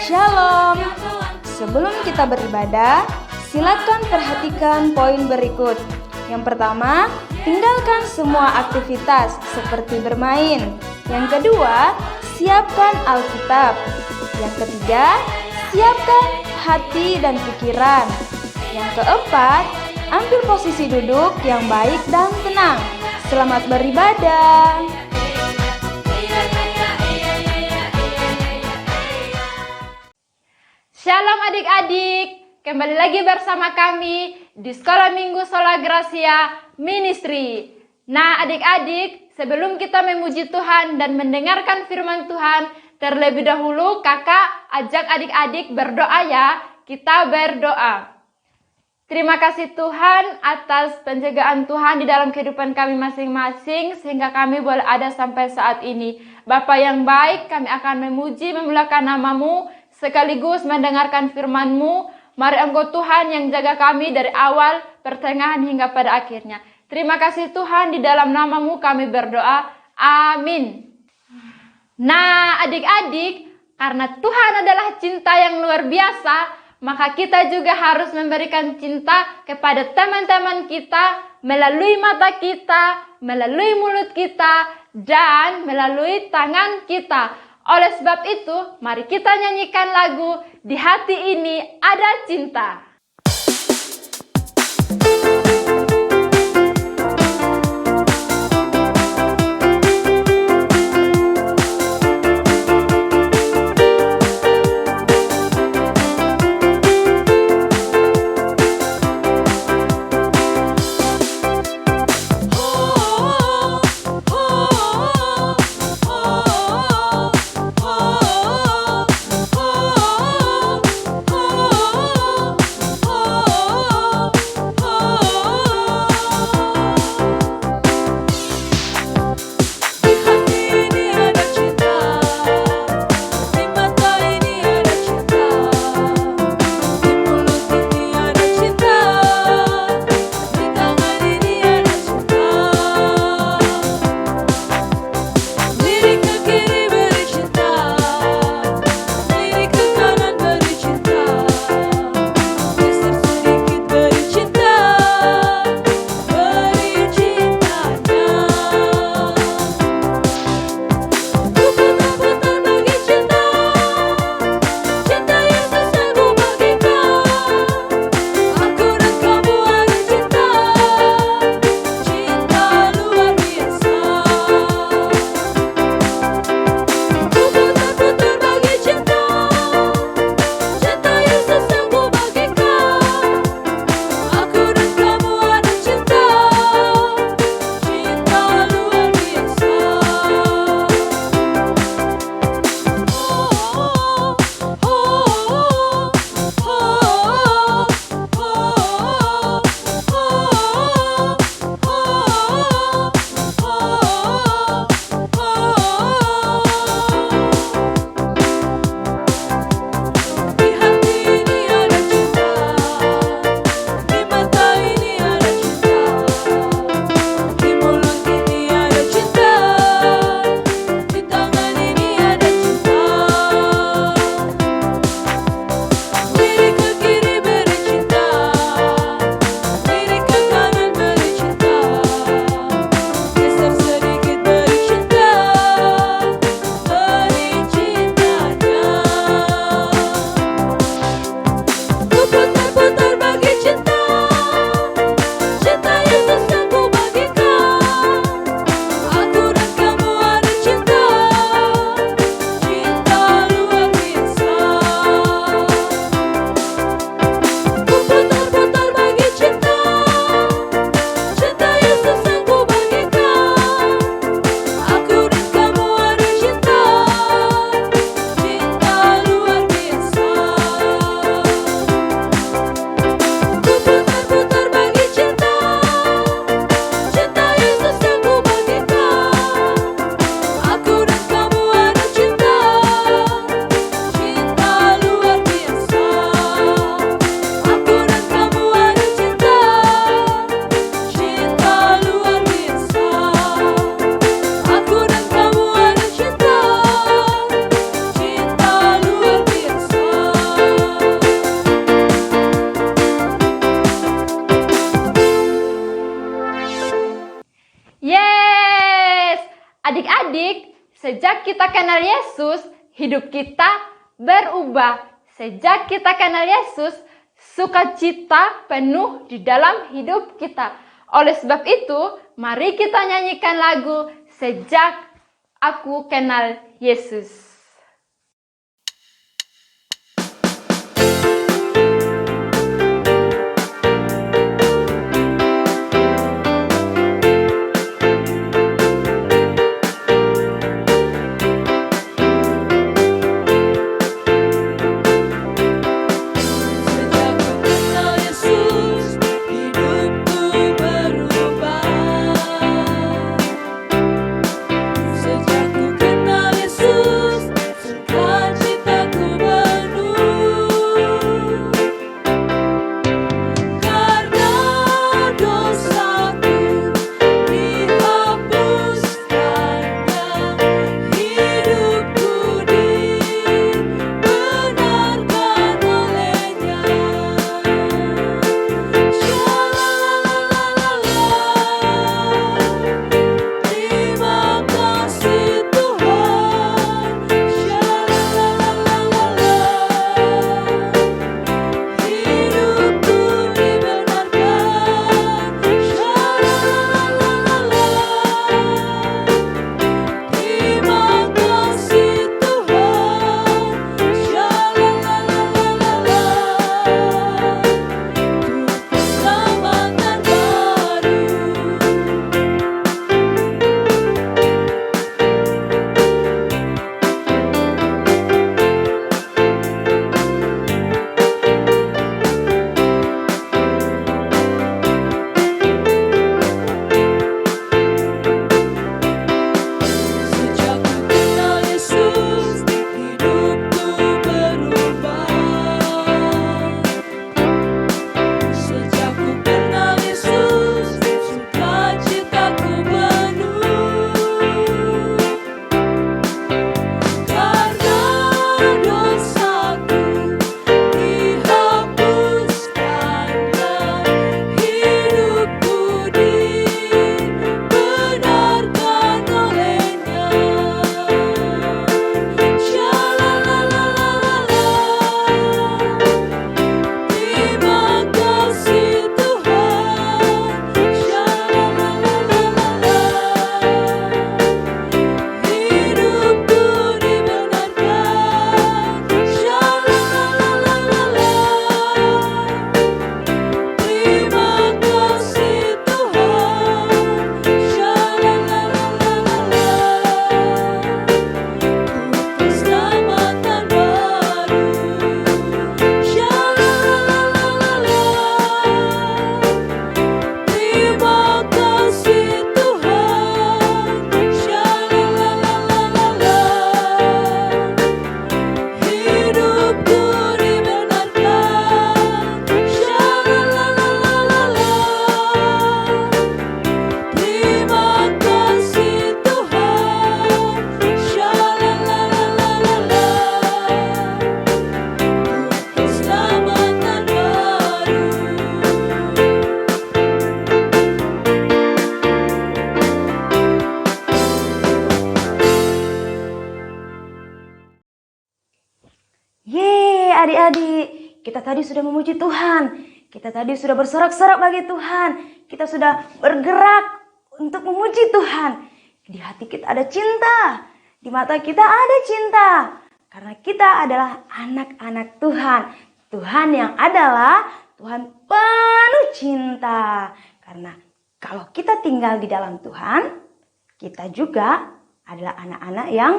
Shalom. Sebelum kita beribadah, silakan perhatikan poin berikut. Yang pertama, tinggalkan semua aktivitas seperti bermain. Yang kedua, siapkan Alkitab. Yang ketiga, siapkan hati dan pikiran. Yang keempat, ambil posisi duduk yang baik dan tenang. Selamat beribadah. Shalom adik-adik, kembali lagi bersama kami di Sekolah Minggu Sola Gracia Ministry. Nah adik-adik, sebelum kita memuji Tuhan dan mendengarkan firman Tuhan, terlebih dahulu kakak ajak adik-adik berdoa ya. Kita berdoa. Terima kasih Tuhan atas penjagaan Tuhan di dalam kehidupan kami masing-masing sehingga kami boleh ada sampai saat ini. Bapa yang baik, kami akan memuji, memuliakan nama-Mu sekaligus mendengarkan firman-Mu. Mari Engkau Tuhan yang jaga kami dari awal, pertengahan hingga pada akhirnya. Terima kasih Tuhan, di dalam nama-Mu kami berdoa. Amin. Nah adik-adik, karena Tuhan adalah cinta yang luar biasa, maka kita juga harus memberikan cinta kepada teman-teman kita melalui mata kita, melalui mulut kita, dan melalui tangan kita. Oleh sebab itu, mari kita nyanyikan lagu Di Hati Ini Ada Cinta. sejak kita kenal Yesus, hidup kita berubah. Sejak kita kenal Yesus, sukacita penuh di dalam hidup kita. Oleh sebab itu, mari kita nyanyikan lagu Sejak Aku Kenal Yesus. Adik-adik, kita tadi sudah memuji Tuhan. Kita tadi sudah bersorak-sorak bagi Tuhan. Kita sudah bergerak untuk memuji Tuhan. Di hati kita ada cinta. Di mata kita ada cinta. Karena kita adalah anak-anak Tuhan. Tuhan yang adalah Tuhan penuh cinta. Karena kalau kita tinggal di dalam Tuhan, kita juga adalah anak-anak yang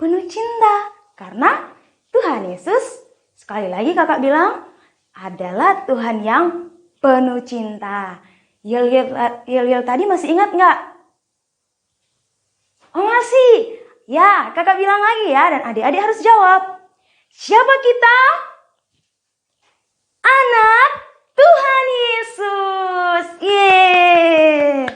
penuh cinta. Karena Tuhan Yesus, sekali lagi kakak bilang, adalah Tuhan yang penuh cinta. Yel tadi masih ingat nggak? Oh masih? Ya, kakak bilang lagi ya, dan adik-adik harus jawab. Siapa kita? Anak Tuhan Yesus. Yeay.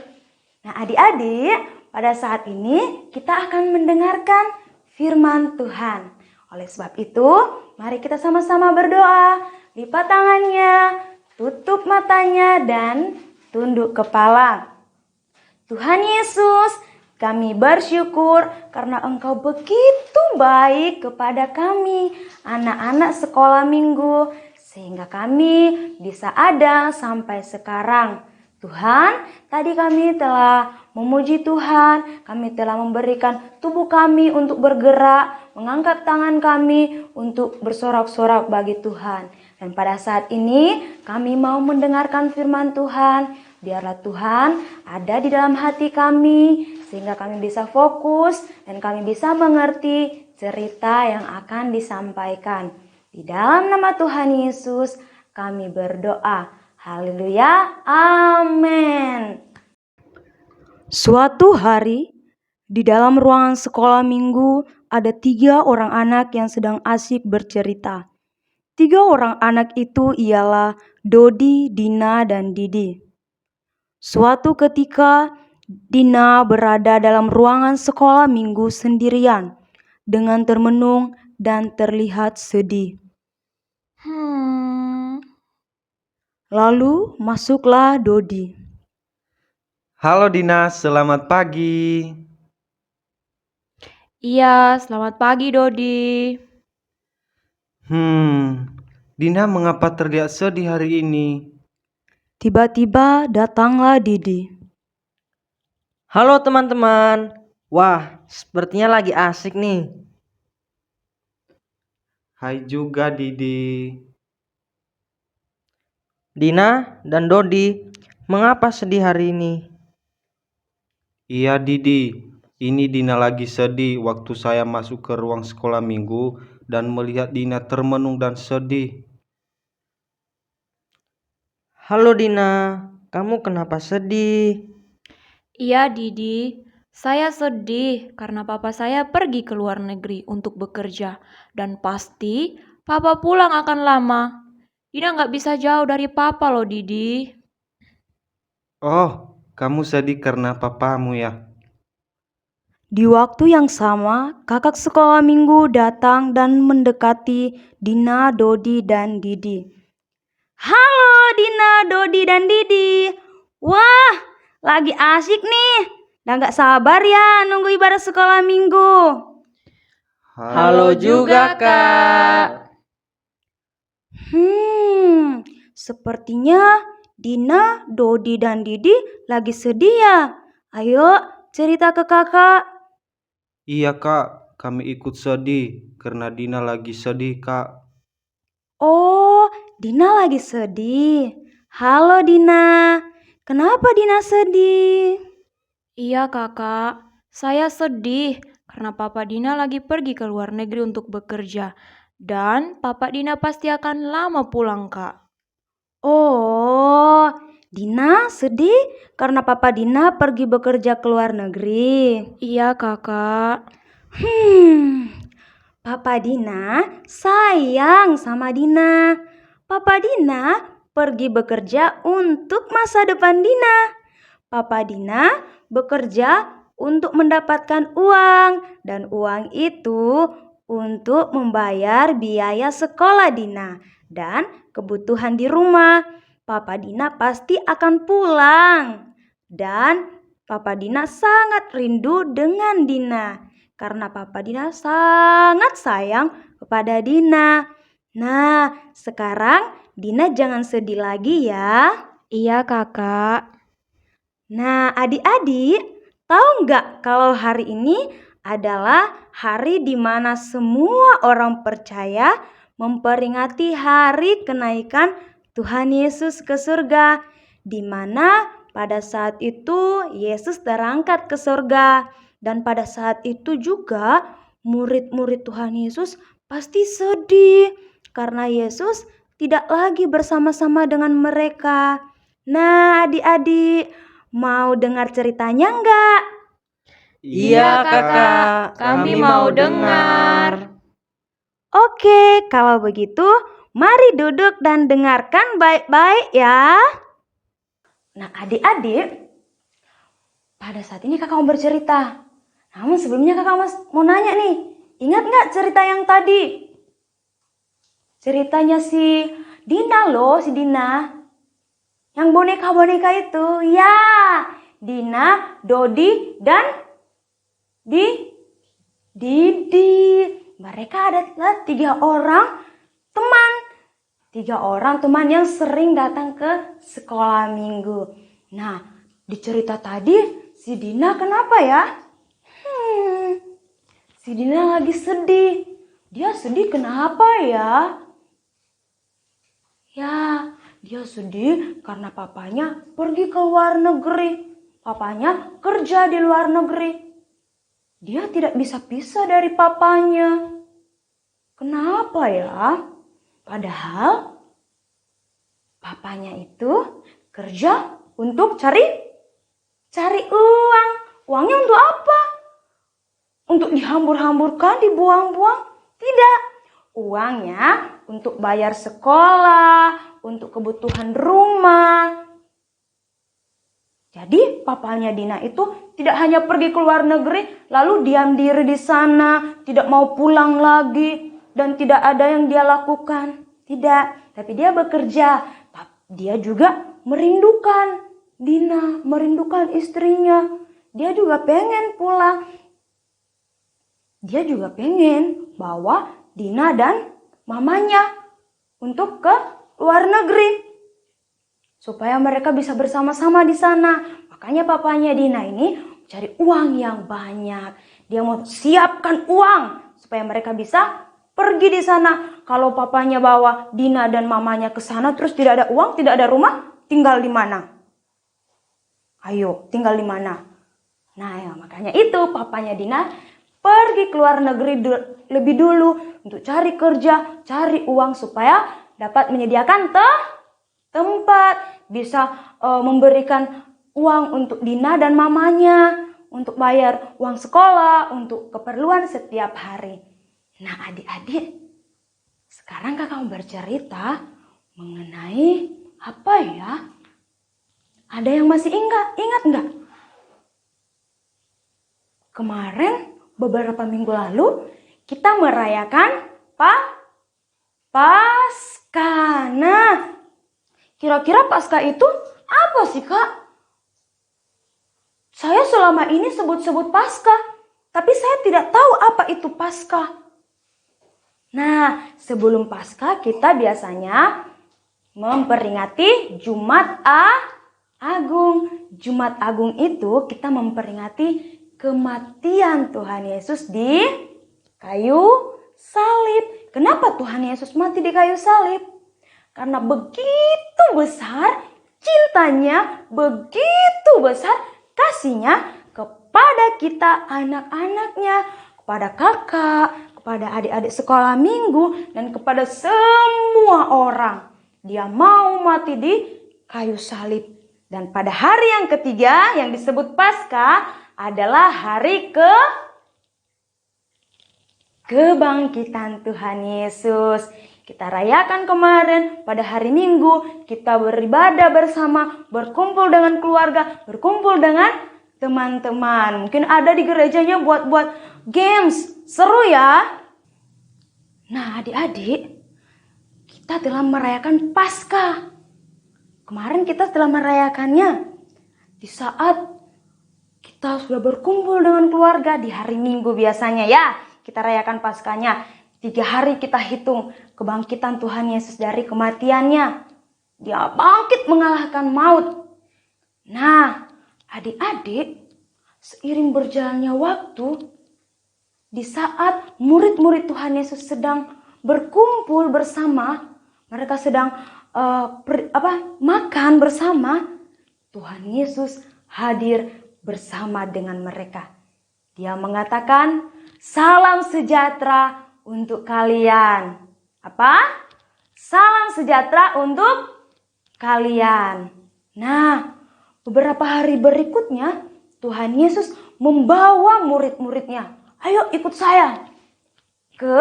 Nah adik-adik, pada saat ini kita akan mendengarkan firman Tuhan. Oleh sebab itu, mari kita sama-sama berdoa. Lipat tangannya, tutup matanya, dan tunduk kepala. Tuhan Yesus, Kami bersyukur karena Engkau begitu baik kepada kami, anak-anak sekolah minggu, sehingga kami bisa ada sampai sekarang. Tuhan, tadi kami telah memuji Tuhan, kami telah memberikan tubuh kami untuk bergerak, mengangkat tangan kami untuk bersorak-sorak bagi Tuhan. Dan pada saat ini kami mau mendengarkan firman Tuhan. Biarlah Tuhan ada di dalam hati kami, sehingga kami bisa fokus dan kami bisa mengerti cerita yang akan disampaikan. Di dalam nama Tuhan Yesus kami berdoa. Haleluya, amin. Suatu hari, di dalam ruangan sekolah minggu ada 3 orang anak yang sedang asyik bercerita. 3 orang anak itu ialah Dodi, Dina, dan Didi. Suatu ketika, Dina berada dalam ruangan sekolah minggu sendirian dengan termenung dan terlihat sedih. Lalu masuklah Dodi. Halo Dina, selamat pagi. Iya, selamat pagi Dodi. Dina mengapa terlihat sedih hari ini? Tiba-tiba datanglah Didi. Halo teman-teman. Wah, sepertinya lagi asik nih. Hai juga Didi. Dina dan Dodi, mengapa sedih hari ini? Iya Didi, ini Dina lagi sedih waktu saya masuk ke ruang sekolah minggu dan melihat Dina termenung dan sedih. Halo Dina, kamu kenapa sedih? Iya Didi, saya sedih karena papa saya pergi ke luar negeri untuk bekerja. Dan pasti papa pulang akan lama. Dina nggak bisa jauh dari papa loh Didi. Oh, kamu sedih karena papamu ya? Di waktu yang sama, kakak sekolah minggu datang dan mendekati Dina, Dodi, dan Didi. Halo Dina, Dodi, dan Didi. Wah, lagi asik nih. Dan gak sabar ya nunggu ibadah sekolah minggu. Halo juga Kak. Sepertinya Dina, Dodi, dan Didi lagi sedih ya. Ayo cerita ke kakak. Iya Kak, kami ikut sedih karena Dina lagi sedih Kak. Oh, Dina lagi sedih. Halo Dina, kenapa Dina sedih? Iya kakak, saya sedih karena papa Dina lagi pergi ke luar negeri untuk bekerja. Dan papa Dina pasti akan lama pulang kak. Oh, Dina sedih karena papa Dina pergi bekerja ke luar negeri. Iya kakak. Papa Dina sayang sama Dina. Papa Dina pergi bekerja untuk masa depan Dina. Papa Dina bekerja untuk mendapatkan uang, dan uang itu untuk membayar biaya sekolah Dina dan kebutuhan di rumah. Papa Dina pasti akan pulang, dan Papa Dina sangat rindu dengan Dina karena Papa Dina sangat sayang kepada Dina. Nah, sekarang Dina jangan sedih lagi ya. Iya kakak. Nah, adik-adik, tahu nggak kalau hari ini adalah hari di mana semua orang percaya memperingati hari kenaikan Tuhan Yesus ke surga, di mana pada saat itu Yesus terangkat ke surga. Dan pada saat itu juga murid-murid Tuhan Yesus pasti sedih karena Yesus tidak lagi bersama-sama dengan mereka. Nah, adik-adik, mau dengar ceritanya enggak? Iya kakak, kami mau dengar. Oke, kalau begitu mari duduk dan dengarkan baik-baik ya. Nah, adik-adik, pada saat ini kakak mau bercerita. Namun sebelumnya kakak mau nanya nih, ingat nggak cerita yang tadi? Ceritanya si Dina loh, si Dina. Yang boneka-boneka itu, ya. Dina, Dodi, dan Didi. Mereka adalah 3 orang teman. 3 orang teman yang sering datang ke sekolah minggu. Nah, di cerita tadi si Dina kenapa ya? Si Dina lagi sedih. Dia sedih kenapa ya? Ya, dia sedih karena papanya pergi ke luar negeri. Papanya kerja di luar negeri. Dia tidak bisa pisah dari papanya. Kenapa ya? Padahal papanya itu kerja untuk cari uang. Uangnya untuk apa? Untuk dihambur-hamburkan, dibuang-buang? Tidak. Uangnya untuk bayar sekolah, untuk kebutuhan rumah. Jadi papanya Dina itu tidak hanya pergi ke luar negeri lalu diam diri di sana, tidak mau pulang lagi dan tidak ada yang dia lakukan. Tidak, tapi dia bekerja. Dia juga merindukan Dina, merindukan istrinya. Dia juga pengen pulang. Dia juga pengen bawa Dina dan mamanya untuk ke luar negeri. Supaya mereka bisa bersama-sama di sana. Makanya papanya Dina ini cari uang yang banyak. Dia mau siapkan uang supaya mereka bisa pergi di sana. Kalau papanya bawa Dina dan mamanya ke sana terus tidak ada uang, tidak ada rumah, tinggal di mana? Ayo, tinggal di mana? Nah, ya, makanya itu papanya Dina pergi ke luar negeri lebih dulu untuk cari kerja, cari uang supaya dapat menyediakan tempat, bisa memberikan uang untuk Dina dan mamanya, untuk bayar uang sekolah, untuk keperluan setiap hari. Nah, adik-adik, sekarang kakak mau bercerita mengenai apa ya? Ada yang masih ingat enggak? Kemarin, beberapa minggu lalu, kita merayakan Paskah. Nah, kira-kira Paskah itu apa sih, Kak? Saya selama ini sebut-sebut Paskah, tapi saya tidak tahu apa itu Paskah. Nah, sebelum Paskah kita biasanya memperingati Jumat Agung. Jumat Agung itu kita memperingati kematian Tuhan Yesus di kayu salib. Kenapa Tuhan Yesus mati di kayu salib? Karena begitu besar cintanya, begitu besar kasihnya kepada kita anak-anaknya, kepada kakak, kepada adik-adik sekolah minggu, dan kepada semua orang. Dia mau mati di kayu salib. Dan pada hari yang ketiga yang disebut Paskah adalah hari kebangkitan Tuhan Yesus. Kita rayakan kemarin pada hari Minggu, kita beribadah bersama, berkumpul dengan keluarga, berkumpul dengan teman-teman. Mungkin ada di gerejanya buat games, seru ya. Nah, adik-adik, kita telah merayakan Paskah. Kemarin kita telah merayakannya di saat kita sudah berkumpul dengan keluarga di hari Minggu biasanya ya. Kita rayakan Paskahnya. 3 hari kita hitung kebangkitan Tuhan Yesus dari kematiannya. Dia bangkit mengalahkan maut. Nah, adik-adik, seiring berjalannya waktu, di saat murid-murid Tuhan Yesus sedang berkumpul bersama, mereka sedang makan bersama, Tuhan Yesus hadir bersama dengan mereka. Dia mengatakan, salam sejahtera untuk kalian. Apa? Salam sejahtera untuk kalian. Nah, beberapa hari berikutnya Tuhan Yesus membawa murid-muridnya. Ayo ikut saya ke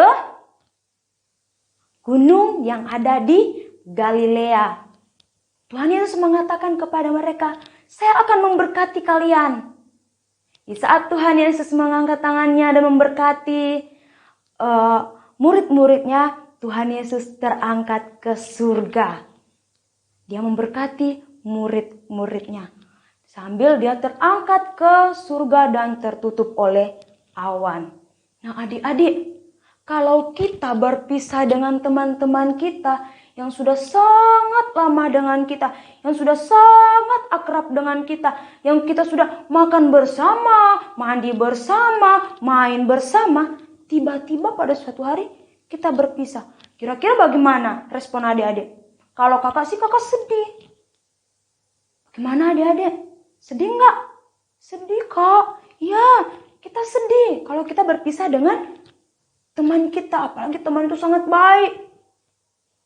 gunung yang ada di Galilea. Tuhan Yesus mengatakan kepada mereka, saya akan memberkati kalian. Di saat Tuhan Yesus mengangkat tangannya dan memberkati murid-muridnya, Tuhan Yesus terangkat ke surga. Dia memberkati murid-muridnya. Sambil dia terangkat ke surga dan tertutup oleh awan. Nah adik-adik, kalau kita berpisah dengan teman-teman kita yang sudah sangat lama dengan kita, yang sudah sangat akrab dengan kita, yang kita sudah makan bersama, mandi bersama, main bersama, tiba-tiba pada suatu hari kita berpisah. Kira-kira bagaimana respon adik-adik? Kalau kakak sih kakak sedih. Gimana adik-adik? Sedih nggak? Sedih kak. Ya, kita sedih kalau kita berpisah dengan teman kita. Apalagi teman itu sangat baik.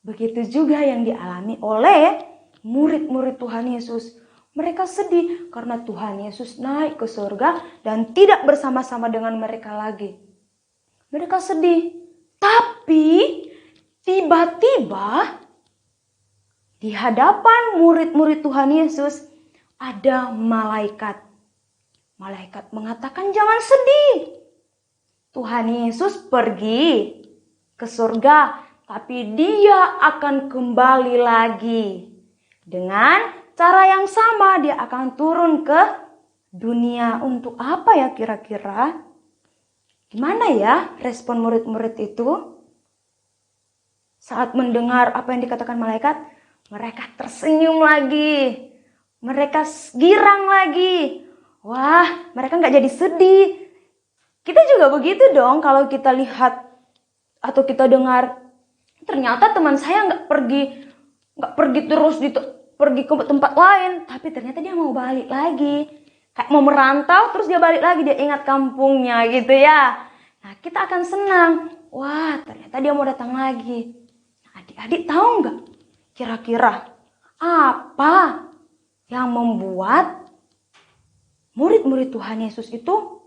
Begitu juga yang dialami oleh murid-murid Tuhan Yesus. Mereka sedih karena Tuhan Yesus naik ke surga dan tidak bersama-sama dengan mereka lagi. Mereka sedih. Tapi tiba-tiba di hadapan murid-murid Tuhan Yesus ada malaikat. Malaikat mengatakan jangan sedih. Tuhan Yesus pergi ke surga, tapi dia akan kembali lagi. Dengan cara yang sama dia akan turun ke dunia. Untuk apa ya kira-kira? Gimana ya respon murid-murid itu? Saat mendengar apa yang dikatakan malaikat, mereka tersenyum lagi. Mereka girang lagi. Wah, mereka gak jadi sedih. Kita juga begitu dong kalau kita lihat atau kita dengar. Ternyata teman saya gak pergi terus pergi ke tempat lain. Tapi ternyata dia mau balik lagi. Kayak mau merantau terus dia balik lagi. Dia ingat kampungnya gitu ya. Nah kita akan senang. Wah ternyata dia mau datang lagi. Adik-adik tahu gak? Kira-kira apa yang membuat murid-murid Tuhan Yesus itu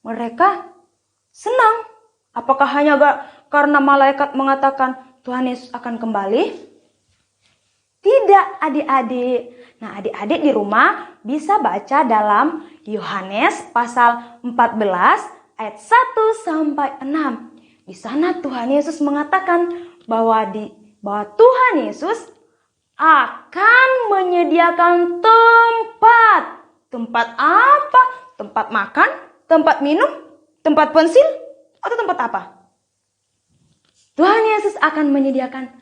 mereka senang? Apakah hanya karena malaikat mengatakan Tuhan Yesus akan kembali? Tidak adik-adik. Nah adik-adik di rumah bisa baca dalam Yohanes pasal 14 ayat 1 sampai 6. Di sana Tuhan Yesus mengatakan bahwa Tuhan Yesus akan menyediakan tempat. Tempat apa? Tempat makan? Tempat minum? Tempat pensil? Atau tempat apa? Tuhan Yesus akan menyediakan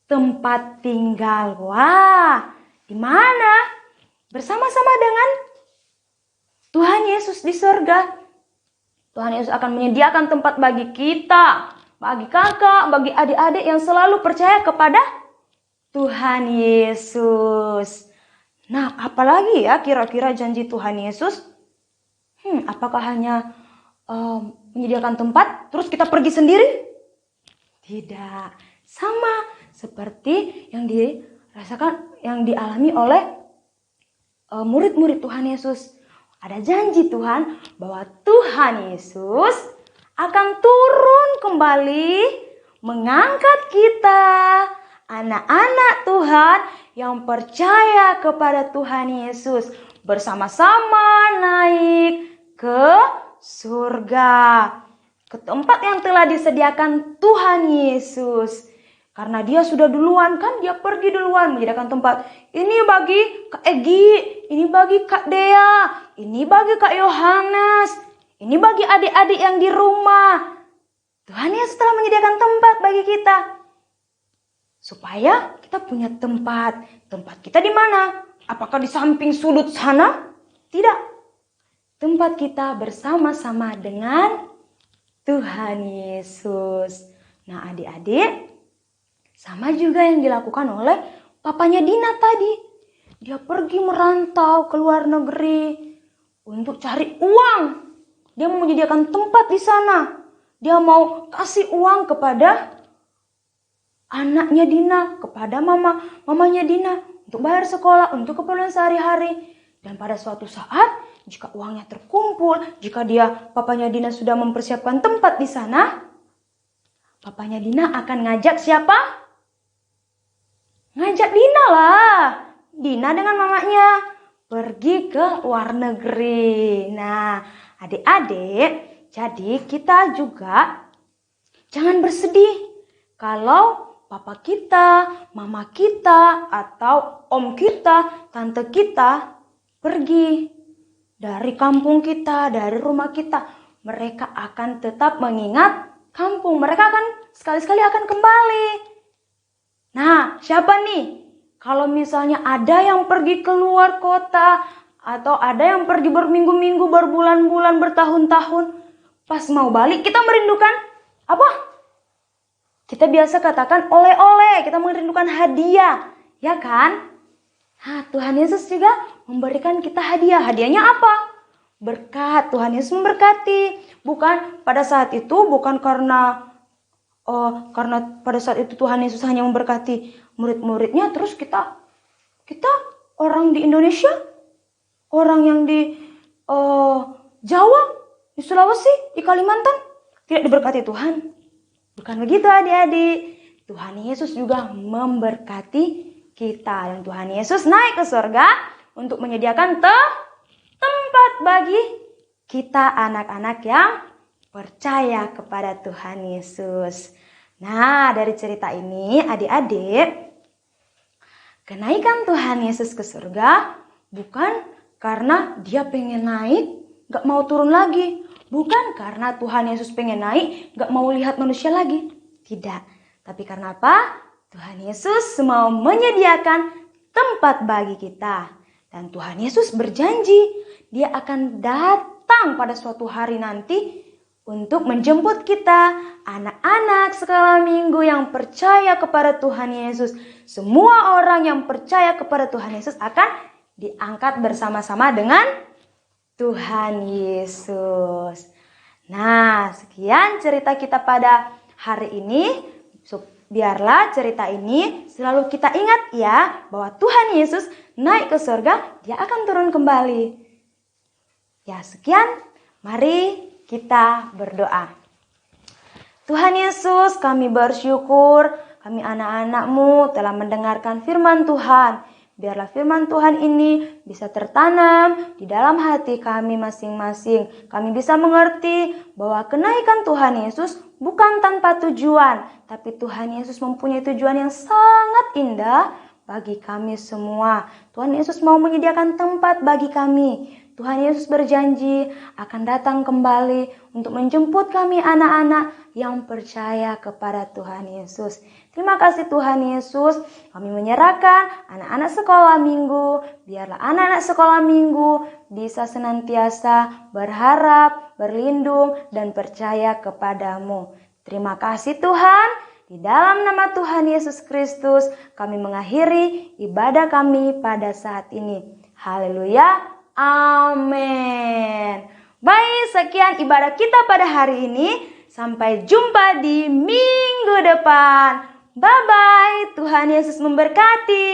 tempat tinggal. Wah, di mana? Bersama-sama dengan Tuhan Yesus di surga. Tuhan Yesus akan menyediakan tempat bagi kita, bagi kakak, bagi adik-adik yang selalu percaya kepada Tuhan Yesus. Nah, apalagi ya kira-kira janji Tuhan Yesus? Apakah hanya menyediakan tempat, terus kita pergi sendiri? Tidak. Sama seperti yang dirasakan, yang dialami oleh murid-murid Tuhan Yesus. Ada janji Tuhan bahwa Tuhan Yesus akan turun kembali mengangkat kita, anak-anak Tuhan yang percaya kepada Tuhan Yesus, bersama-sama naik ke surga, ke tempat yang telah disediakan Tuhan Yesus. Karena dia sudah duluan kan, dia pergi duluan menyediakan tempat. Ini bagi Kak Egi, ini bagi Kak Dea, ini bagi Kak Yohanes, ini bagi adik-adik yang di rumah. Tuhan Yesus telah menyediakan tempat bagi kita. Supaya kita punya tempat. Tempat kita di mana? Apakah di samping sudut sana? Tidak. Tempat kita bersama-sama dengan Tuhan Yesus. Nah adik-adik, sama juga yang dilakukan oleh papanya Dina tadi. Dia pergi merantau ke luar negeri untuk cari uang. Dia mau menyediakan tempat di sana. Dia mau kasih uang kepada anaknya Dina, kepada mamanya Dina untuk bayar sekolah, untuk keperluan sehari-hari. Dan pada suatu saat, jika uangnya terkumpul, jika papanya Dina sudah mempersiapkan tempat di sana, papanya Dina akan ngajak siapa? Ngajak Dina lah. Dina dengan mamanya pergi ke luar negeri. Nah, adik-adik, jadi kita juga jangan bersedih kalau papa kita, mama kita, atau om kita, tante kita pergi dari kampung kita, dari rumah kita, mereka akan tetap mengingat kampung. Mereka akan sekali-sekali akan kembali. Nah, siapa nih? Kalau misalnya ada yang pergi keluar kota atau ada yang pergi berminggu-minggu, berbulan-bulan, bertahun-tahun, pas mau balik kita merindukan apa? Kita biasa katakan oleh-oleh, kita merindukan hadiah, ya kan? Nah, Tuhan Yesus juga memberikan kita hadiah. Hadiahnya apa? Berkat. Tuhan Yesus memberkati. Bukan pada saat itu, bukan karena pada saat itu Tuhan Yesus hanya memberkati murid-muridnya, terus kita orang di Indonesia, orang yang di Jawa, di Sulawesi, di Kalimantan tidak diberkati Tuhan. Bukan begitu adik-adik. Tuhan Yesus juga memberkati kita, dan Tuhan Yesus naik ke surga untuk menyediakan tempat bagi kita anak-anak yang percaya kepada Tuhan Yesus. Nah, dari cerita ini adik-adik, kenaikan Tuhan Yesus ke surga bukan karena dia pengen naik, gak mau turun lagi. Bukan karena Tuhan Yesus pengen naik, gak mau lihat manusia lagi. Tidak. Tapi karena apa? Tuhan Yesus mau menyediakan tempat bagi kita. Dan Tuhan Yesus berjanji, dia akan datang pada suatu hari nanti untuk menjemput kita, anak-anak sekolah minggu yang percaya kepada Tuhan Yesus. Semua orang yang percaya kepada Tuhan Yesus akan diangkat bersama-sama dengan Tuhan Yesus. Nah, sekian cerita kita pada hari ini. Biarlah cerita ini selalu kita ingat ya, bahwa Tuhan Yesus naik ke surga, dia akan turun kembali. Ya, sekian. Mari kita berdoa. Tuhan Yesus, kami bersyukur kami anak-anak-Mu telah mendengarkan firman Tuhan. Biarlah firman Tuhan ini bisa tertanam di dalam hati kami masing-masing. Kami bisa mengerti bahwa kenaikan Tuhan Yesus bukan tanpa tujuan, tapi Tuhan Yesus mempunyai tujuan yang sangat indah bagi kami semua. Tuhan Yesus mau menyediakan tempat bagi kami. Tuhan Yesus berjanji akan datang kembali untuk menjemput kami anak-anak yang percaya kepada Tuhan Yesus. Terima kasih Tuhan Yesus, kami menyerahkan anak-anak sekolah minggu. Biarlah anak-anak sekolah minggu bisa senantiasa berharap, berlindung, dan percaya kepadamu. Terima kasih Tuhan, di dalam nama Tuhan Yesus Kristus kami mengakhiri ibadah kami pada saat ini. Haleluya, amin. Baik, sekian ibadah kita pada hari ini. Sampai jumpa di minggu depan. Bye-bye. Tuhan Yesus memberkati.